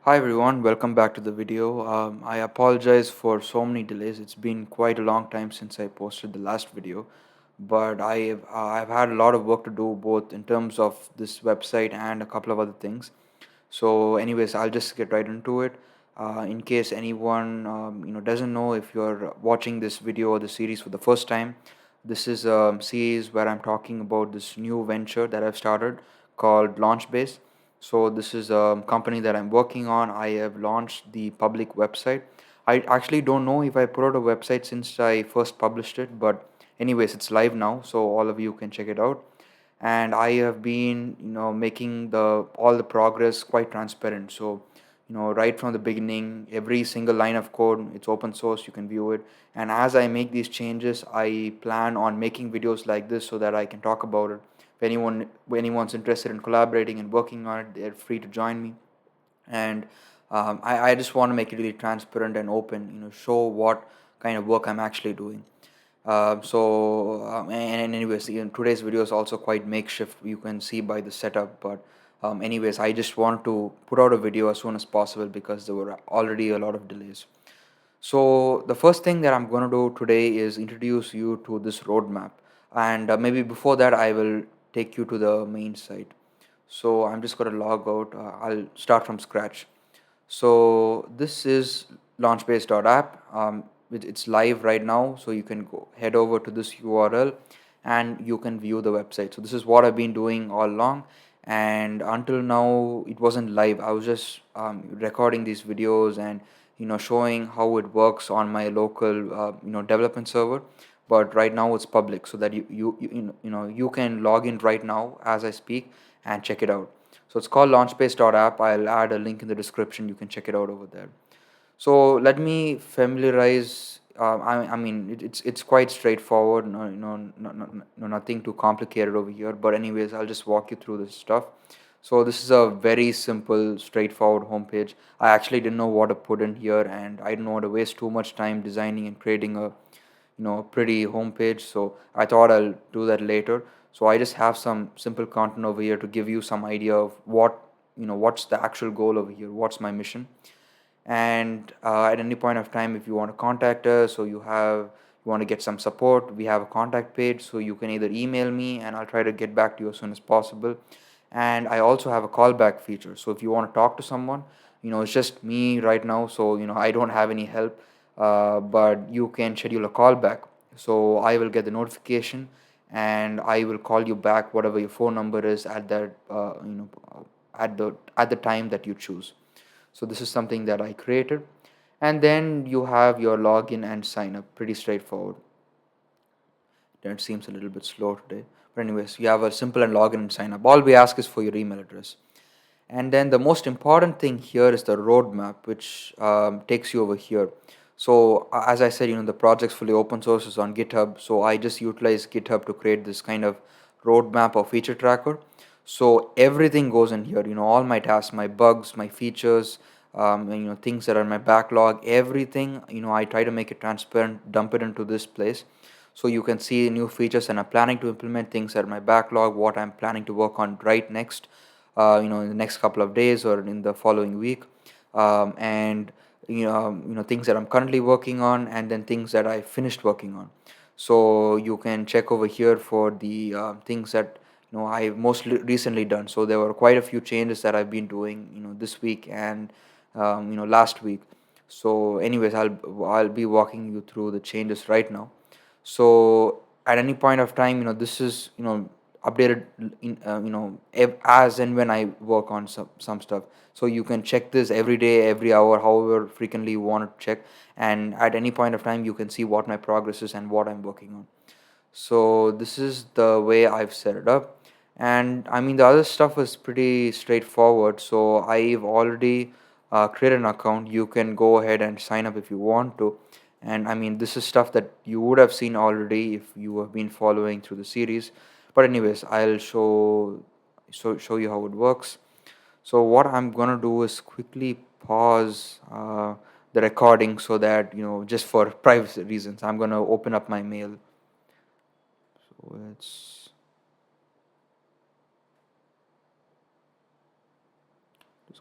Hi everyone, welcome back to the video. I apologize for so many delays. It's been quite a long time since I posted the last video, but I've had a lot of work to do both in terms of this website and a couple of other things. So, anyways, I'll just get right into it. In case anyone doesn't know, if you're watching this video or the series for the first time, this is a series where I'm talking about this new venture that I've started called Launchbase. So this is a company that I'm working on. I have launched the public website. I actually don't know if I put out a website since I first published it, but anyways, it's live now, so all of you can check it out. And I have been, making the all the progress quite transparent. So, right from the beginning, every single line of code, it's open source, you can view it. And as I make these changes, I plan on making videos like this so that I can talk about it. If anyone's interested in collaborating and working on it, they're free to join me. And I just want to make it really transparent and open, show what kind of work I'm actually doing. And anyways, today's video is also quite makeshift. You can see by the setup, but anyways, I just wanted to put out a video as soon as possible because there were already a lot of delays. So the first thing that I'm going to do today is introduce you to this roadmap, and maybe before that, I will take you to the main site. So I'm just going to log out. I'll start from scratch. So this is launchbase.app. It's live right now, so you can go head over to this URL and you can view the website. So this is what I've been doing all along, and until now it wasn't live. I was just recording these videos and showing how it works on my local development server. But right now it's public, so that you can log in right now as I speak and check it out. So it's called launchbase.app. I'll add a link in the description. You can check it out over there. So let me familiarize. It's quite straightforward. Nothing too complicated over here. But anyways, I'll just walk you through this stuff. So this is a very simple, straightforward homepage. I actually didn't know what to put in here, and I didn't want to waste too much time designing and creating a pretty homepage. So I thought I'll do that later. So I just have some simple content over here to give you some idea of what's the actual goal over here, what's my mission. And at any point of time, if you want to contact us or you want to get some support, we have a contact page, so you can either email me and I'll try to get back to you as soon as possible. And I also have a callback feature, so if you want to talk to someone, it's just me right now, so I don't have any help. But you can schedule a callback, so I will get the notification and I will call you back, whatever your phone number is at that at the time that you choose. So this is something that I created. And then you have your login and sign up. Pretty straightforward. It seems a little bit slow today. But anyways, you have a simple and login and sign up. All we ask is for your email address. And then the most important thing here is the roadmap, which takes you over here. So as I said, the project's fully open source, is on GitHub. So I just utilize GitHub to create this kind of roadmap or feature tracker. So everything goes in here. All my tasks, my bugs, my features, and, things that are in my backlog, everything. I try to make it transparent, dump it into this place, so you can see new features, and I'm planning to implement things that are my backlog, what I'm planning to work on right next, in the next couple of days or in the following week, and things that I'm currently working on, and then things that I finished working on. So you can check over here for the things that I've most recently done. So there were quite a few changes that I've been doing this week and last week. So anyways, I'll be walking you through the changes right now. So at any point of time, this is updated in as and when I work on some stuff. So you can check this every day, every hour, however frequently you want to check, and at any point of time you can see what my progress is and what I'm working on. So this is the way I've set it up. And I mean, the other stuff is pretty straightforward. So I've already created an account. You can go ahead and sign up if you want to. And I mean, this is stuff that you would have seen already if you have been following through the series. But anyways, I'll show you how it works. So what I'm gonna do is quickly pause the recording, so that just for privacy reasons, I'm gonna open up my mail. So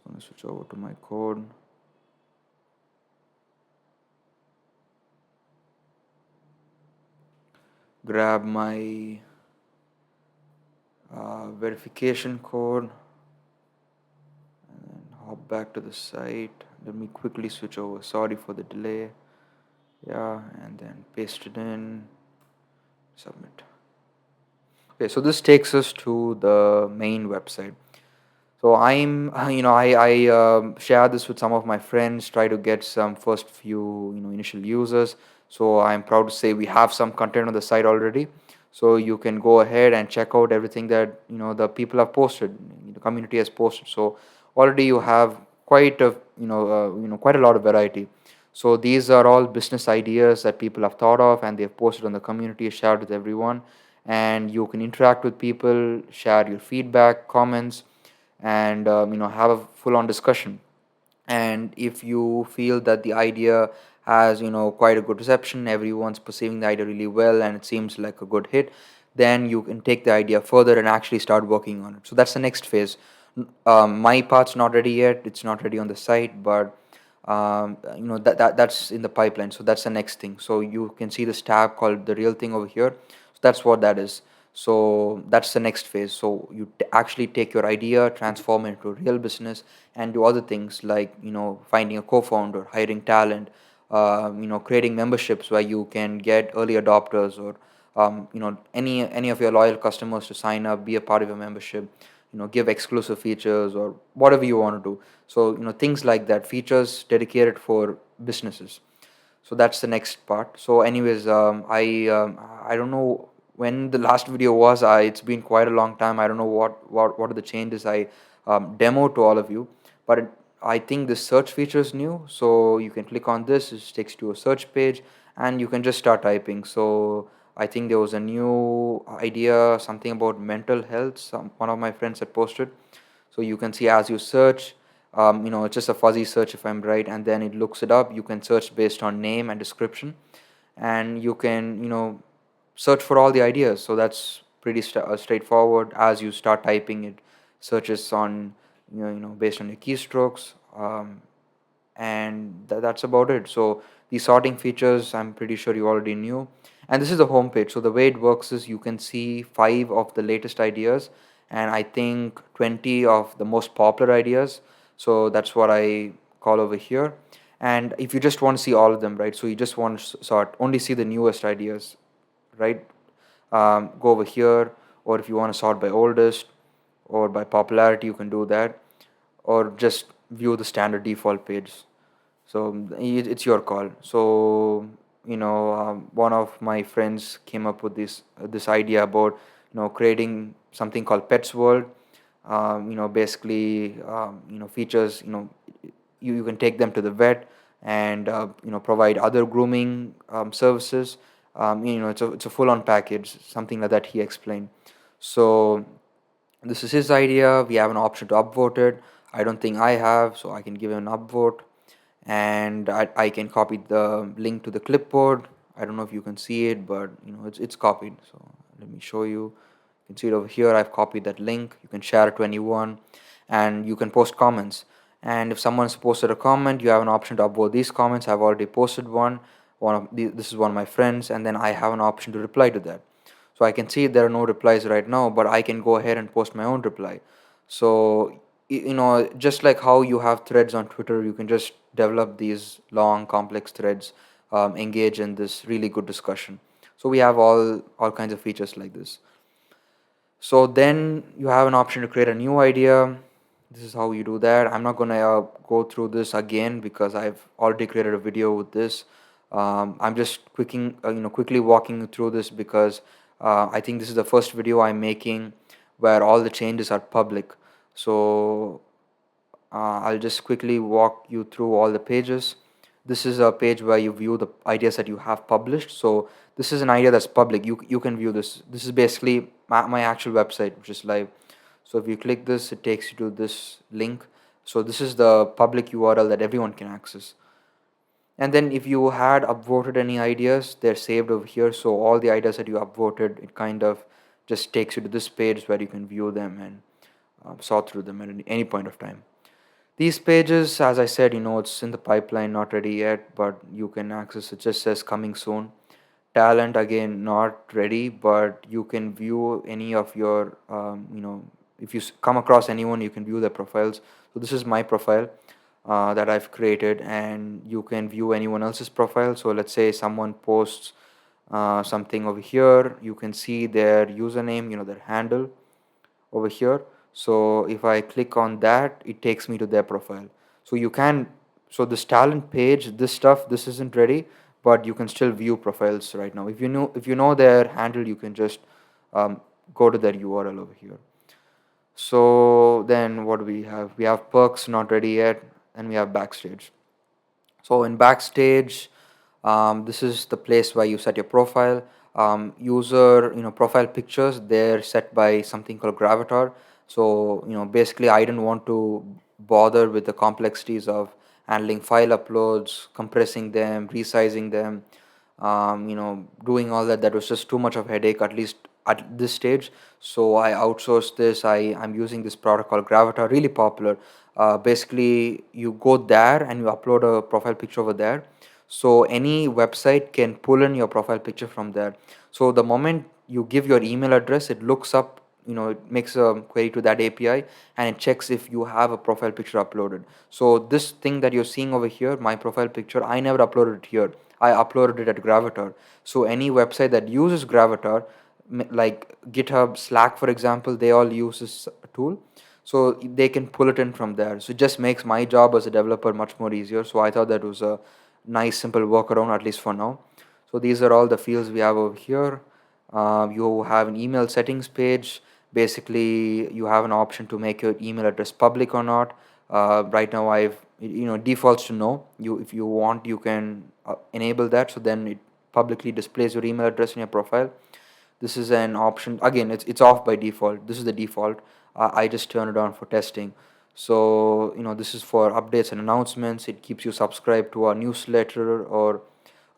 just going to switch over to my code. Grab my verification code and hop back to the site. Let me quickly switch over. Sorry for the delay. Yeah, and then paste it in, submit. Okay, so this takes us to the main website. So I share this with some of my friends, try to get some first few, initial users. So I'm proud to say we have some content on the site already. So you can go ahead and check out everything that, the people have posted, the community has posted. So already you have quite a lot of variety. So these are all business ideas that people have thought of and they've posted on the community, shared with everyone. And you can interact with people, share your feedback, comments, and have a full on discussion. And if you feel that the idea has quite a good reception, everyone's perceiving the idea really well and it seems like a good hit, then you can take the idea further and actually start working on it. So that's the next phase. My part's not ready yet, it's not ready on the site, but that's in the pipeline. So that's the next thing. So you can see this tab called the real thing over here. So that's what that is. So that's the next phase. So you actually take your idea, transform it into a real business, and do other things like finding a co-founder, hiring talent, creating memberships where you can get early adopters or any of your loyal customers to sign up, be a part of your membership, give exclusive features or whatever you want to do. So things like that, features dedicated for businesses. So that's the next part. So anyways, I don't know when the last video was. It's been quite a long time. I don't know what are the changes I demoed to all of you, but I think this search feature is new. So you can click on this, it takes you to a search page and you can just start typing. So I think there was a new idea, something about mental health, one of my friends had posted. So you can see as you search, it's just a fuzzy search if I'm right, and then it looks it up. You can search based on name and description, and you can search for all the ideas. So that's pretty straightforward. As you start typing, it searches on based on your keystrokes, and that's about it. So the sorting features, I'm pretty sure you already knew. And this is the home page. So the way it works is you can see 5 of the latest ideas, and I think 20 of the most popular ideas. So that's what I call over here. And if you just want to see all of them, right? So you just want to sort only see the newest ideas, right? Go over here, or if you want to sort by oldest or by popularity, you can do that, or just view the standard default page. So it's your call. So one of my friends came up with this idea about creating something called Pets World. Basically features, you can take them to the vet and provide other grooming services. It's a full on package, something like that he explained. So this is his idea. We have an option to upvote it. I don't think I have, so I can give him an upvote, and I can copy the link to the clipboard. I don't know if you can see it, but it's copied. So let me show you. You can see it over here. I've copied that link. You can share it to anyone, and you can post comments. And if someone's posted a comment, you have an option to upvote these comments. I've already posted one. This is one of my friends, and then I have an option to reply to that. So I can see there are no replies right now, but I can go ahead and post my own reply. So just like how you have threads on Twitter, you can just develop these long complex threads, engage in this really good discussion. So we have all kinds of features like this. So then you have an option to create a new idea. This is how you do that. I'm not gonna go through this again because I've already created a video with this. I'm just quickly walking you through this because I think this is the first video I'm making where all the changes are public. So I'll just quickly walk you through all the pages. This is a page where you view the ideas that you have published. So this is an idea that's public. You can view this. This is basically my actual website, which is live. So if you click this, it takes you to this link. So this is the public URL that everyone can access. And then if you had upvoted any ideas, they're saved over here. So all the ideas that you upvoted, it kind of just takes you to this page where you can view them and sort through them at any point of time. These pages, as I said, it's in the pipeline, not ready yet, but you can access it. Just says coming soon. Talent, again, not ready, but you can view any of your, if you come across anyone, you can view their profiles. So this is my profile that I've created, and you can view anyone else's profile. So let's say someone posts something over here, you can see their username, their handle over here. So if I click on that, it takes me to their profile. So you can, so this talent page, this stuff, this isn't ready, but you can still view profiles right now. If you know their handle, you can just um, go to their URL over here. So then what do we have? We have perks not ready yet, and we have backstage. So in backstage, this is the place where you set your profile. User, profile pictures, they're set by something called Gravatar. So, basically, I didn't want to bother with the complexities of handling file uploads, compressing them, resizing them, doing all that. That was just too much of a headache, at least at this stage. So I outsourced this. I'm using this product called Gravatar, really popular. Basically, you go there and you upload a profile picture over there. So any website can pull in your profile picture from there. So the moment you give your email address, it looks up, it makes a query to that API, and it checks if you have a profile picture uploaded. So this thing that you're seeing over here, my profile picture, I never uploaded it here. I uploaded it at Gravatar. So any website that uses Gravatar, like GitHub, Slack, for example, they all use this tool. So they can pull it in from there. So it just makes my job as a developer much more easier. So I thought that was a nice, simple workaround, at least for now. So these are all the fields we have over here. You have an email settings page. Basically, you have an option to make your email address public or not. Right now, I've defaults to no. If you want, you can enable that. So then it publicly displays your email address in your profile. This is an option. Again, it's off by default. This is the default. I just turn it on for testing. So this is for updates and announcements. It keeps you subscribed to our newsletter or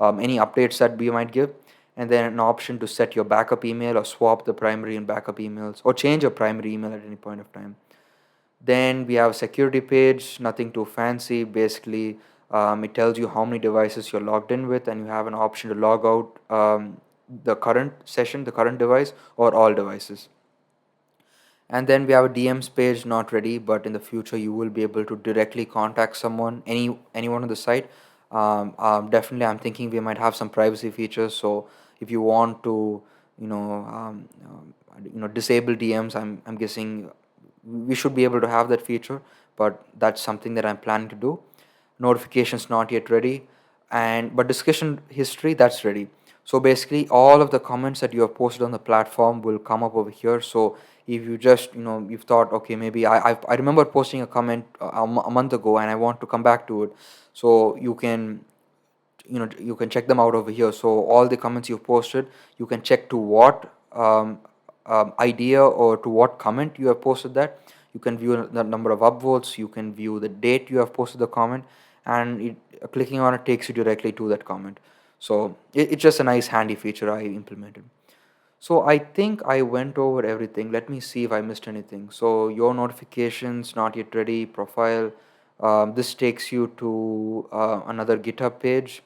any updates that we might give. And then an option to set your backup email or swap the primary and backup emails or change your primary email at any point of time. Then we have a security page, nothing too fancy. Basically, it tells you how many devices you're logged in with, and you have an option to log out the current session, the current device, or all devices. And then we have a DMs page, not ready, but in the future you will be able to directly contact someone, anyone on the site. Definitely, I'm thinking we might have some privacy features. So if you want to, disable DMs, I'm guessing we should be able to have that feature. But that's something that I'm planning to do. Notifications not yet ready, and but discussion history, that's ready. So basically all of the comments that you have posted on the platform will come up over here. So if you just you've thought, okay, maybe I remember posting a comment a month ago and I want to come back to it, so you can check them out over here. So all the comments you've posted, you can check to what idea or to what comment you have posted that. You can view the number of upvotes, you can view the date you have posted the comment, and clicking on it takes you directly to that comment. So it's just a nice handy feature I implemented. So I think I went over everything. Let me see if I missed anything. So your notifications not yet ready, profile. This takes you to another GitHub page.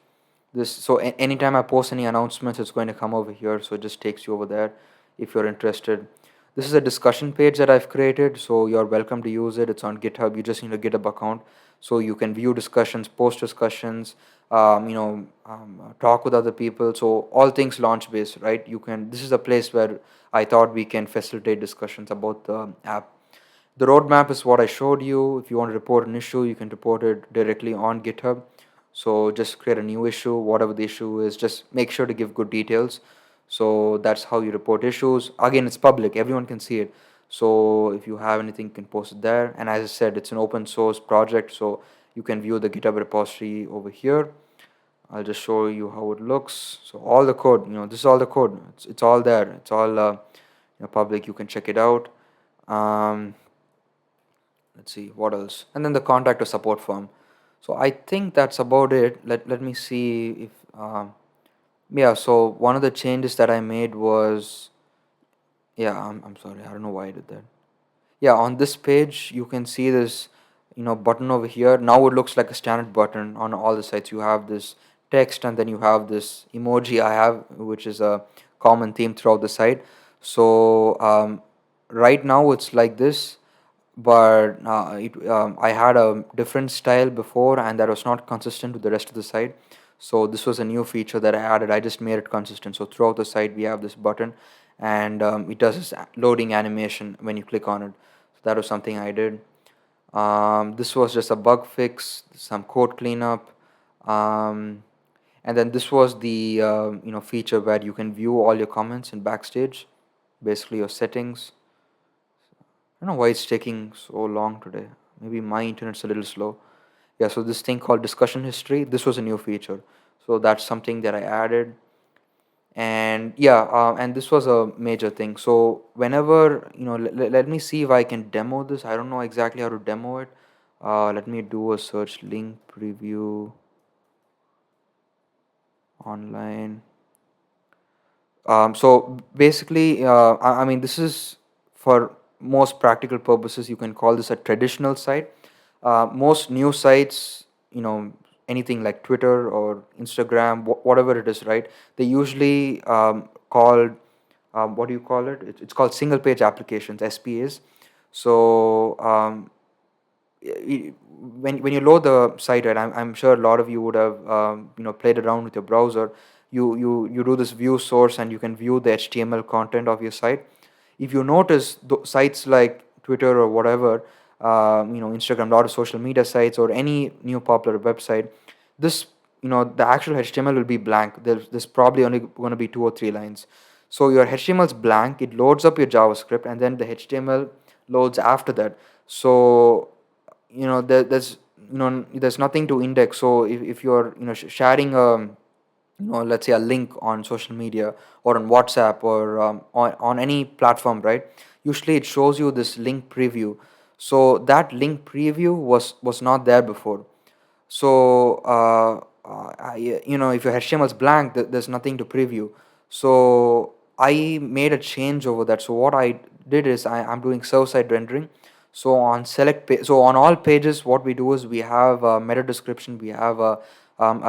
Anytime I post any announcements, it's going to come over here. So it just takes you over there if you're interested. This is a discussion page that I've created. So you're welcome to use it. It's on GitHub. You just need a GitHub account. So you can view discussions, post discussions, talk with other people. So all things launch based, right? This is a place where I thought we can facilitate discussions about the app. The roadmap is what I showed you. If you want to report an issue, you can report it directly on GitHub. So just create a new issue, whatever the issue is, just make sure to give good details. So that's how you report issues. Again, it's public, everyone can see it. So if you have anything, you can post it there. And as I said, it's an open source project, so you can view the GitHub repository over here. I'll just show you how it looks. So all the code, this is all the code. It's all there. It's all public. You can check it out. Um, let's see what else. And then the contact or support form. So I think that's about it. Let me see if yeah. So one of the changes that I made was, yeah. I'm sorry. I don't know why I did that. Yeah, on this page you can see this, button over here. Now it looks like a standard button on all the sites. You have this text, and then you have this emoji I have, which is a common theme throughout the site. So right now it's like this, but I had a different style before, and that was not consistent with the rest of the site. So this was a new feature that I added. I just made it consistent. So throughout the site we have this button, and it does this loading animation when you click on it. So that was something I did. This was just a bug fix, some code cleanup, um, and then this was the feature where you can view all your comments in Backstage, basically your settings. I don't know why it's taking so long today. Maybe my internet's a little slow. Yeah, so this thing called discussion history, this was a new feature. So that's something that I added. And yeah, and this was a major thing. So whenever, let me see if I can demo this. I don't know exactly how to demo it. Let me do a search link preview online. So basically, I mean, this is for most practical purposes. You can call this a traditional site. Most news sites, anything like Twitter or Instagram, whatever it is, right? They usually called what do you call it? It's called single page applications, SPAs. So when you load the site, right, I'm sure a lot of you would have played around with your browser. You do this view source, and you can view the HTML content of your site. If you notice sites like Twitter or whatever, Instagram, a lot of social media sites, or any new popular website, this the actual HTML will be blank. There's probably only going to be 2 or 3 lines. So your HTML is blank. It loads up your JavaScript, and then the HTML loads after that. So there's nothing to index. So if you're sharing a let's say a link on social media or on WhatsApp or on any platform, right, usually it shows you this link preview. So that link preview was not there before. So if your HTML is blank, there's nothing to preview. So I made a change over that. So what I did is I'm doing server-side rendering. So on so on all pages, what we do is we have a meta description, we have a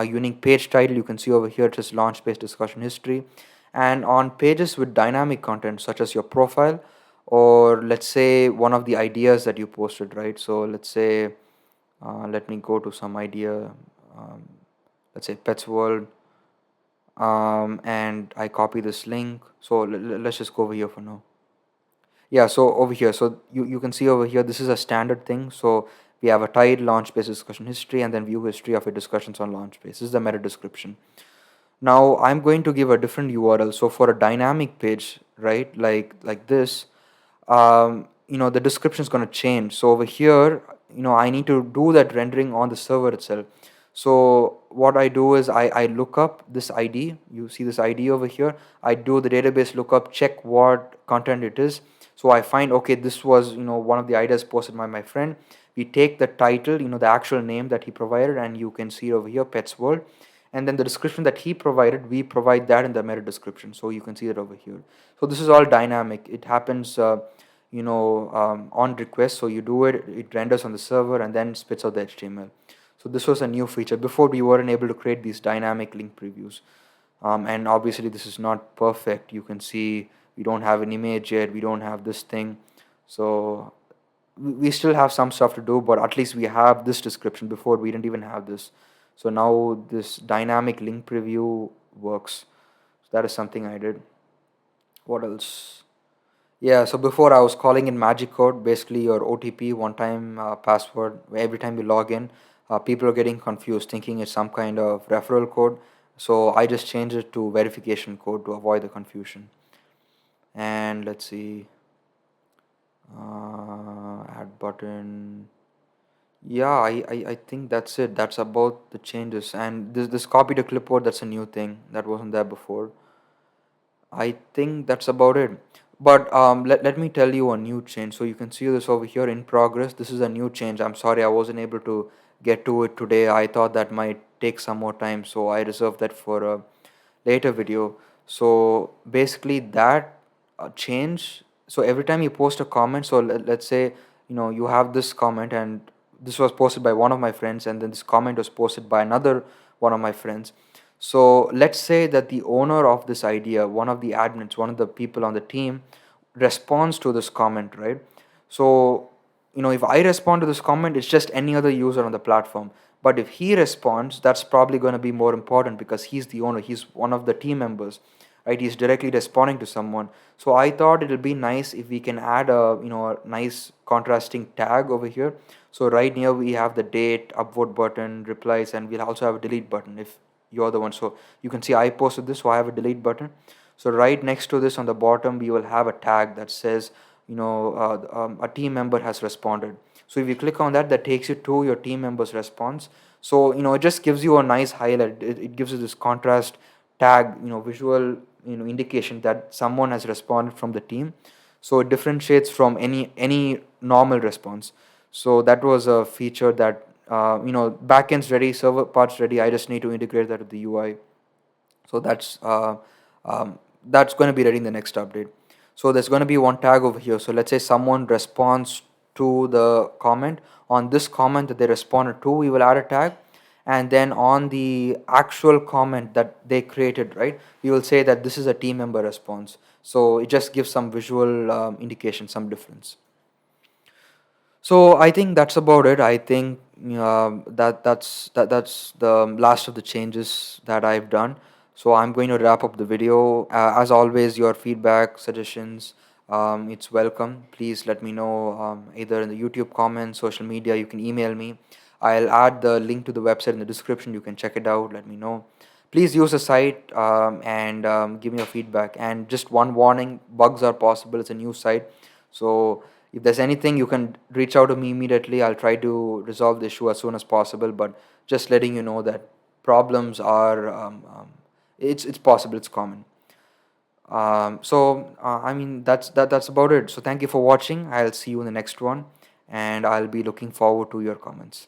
unique page title. You can see over here it says launch page discussion history. And on pages with dynamic content, such as your profile, or let's say one of the ideas that you posted, right? So let's say let me go to some idea, um, let's say Pets World, and I copy this link. So let's just go over here for now. Yeah, so over here, so you can see over here, this is a standard thing. So we have a title, launch page discussion history, and then view history of your discussions on launch page. This is the meta description. Now I'm going to give a different URL. So for a dynamic page, right, like this, the description is going to change. So over here, I need to do that rendering on the server itself. So what I do is I look up this ID. You see this ID over here. I do the database lookup, check what content it is. So I find, okay, this was one of the ideas posted by my friend. We take the title, the actual name that he provided, and you can see over here, Pets World. And then the description that he provided, we provide that in the meta description. So you can see it over here. So this is all dynamic. It happens on request. So you do it, it renders on the server, and then spits out the HTML. So this was a new feature. Before, we weren't able to create these dynamic link previews. And obviously this is not perfect. You can see we don't have an image yet, we don't have this thing. So we still have some stuff to do, but at least we have this description. Before, we didn't even have this. So now this dynamic link preview works. So that is something I did. What else? Yeah, so before I was calling in magic code, basically your OTP, one time password. Every time you log in, people are getting confused, thinking it's some kind of referral code. So I just changed it to verification code to avoid the confusion. And let's see, add button. Yeah, I think that's it. That's about the changes. And this copy to clipboard, that's a new thing that wasn't there before. I think that's about it. But let me tell you a new change. So you can see this over here in progress. This is a new change. I'm sorry I wasn't able to get to it today. I thought that might take some more time, so I reserved that for a later video. So basically that change. So every time you post a comment, so let's say you have this comment, and this was posted by one of my friends, and then this comment was posted by another one of my friends. So let's say that the owner of this idea, one of the admins, one of the people on the team, responds to this comment, right? So, if I respond to this comment, it's just any other user on the platform. But if he responds, that's probably going to be more important because he's the owner, he's one of the team members, right? He's directly responding to someone. So I thought it'll be nice if we can add a nice contrasting tag over here. So right here we have the date, upvote button, replies, and we'll also have a delete button if you're the one. So you can see I posted this, so I have a delete button. So right next to this on the bottom, we will have a tag that says, a team member has responded. So if you click on that, that takes you to your team member's response. So it just gives you a nice highlight. It gives you this contrast tag, visual, indication that someone has responded from the team. So it differentiates from any normal response. So that was a feature that backend's ready, server parts ready. I just need to integrate that with the UI. So that's going to be ready in the next update. So there's going to be one tag over here. So let's say someone responds to the comment. On this comment that they responded to, we will add a tag. And then on the actual comment that they created, right, we will say that this is a team member response. So it just gives some visual indication, some difference. So I think that's about it. I think that's the last of the changes that I've done. So I'm going to wrap up the video. As always, your feedback, suggestions, it's welcome. Please let me know either in the YouTube comments, social media. You can email me. I'll add the link to the website in the description. You can check it out. Let me know. Please use the site and give me your feedback. And just one warning: bugs are possible. It's a new site, so if there's anything, you can reach out to me immediately. I'll try to resolve the issue as soon as possible. But just letting you know that problems are it's possible, it's common. I mean that's about it. So thank you for watching. I'll see you in the next one, and I'll be looking forward to your comments.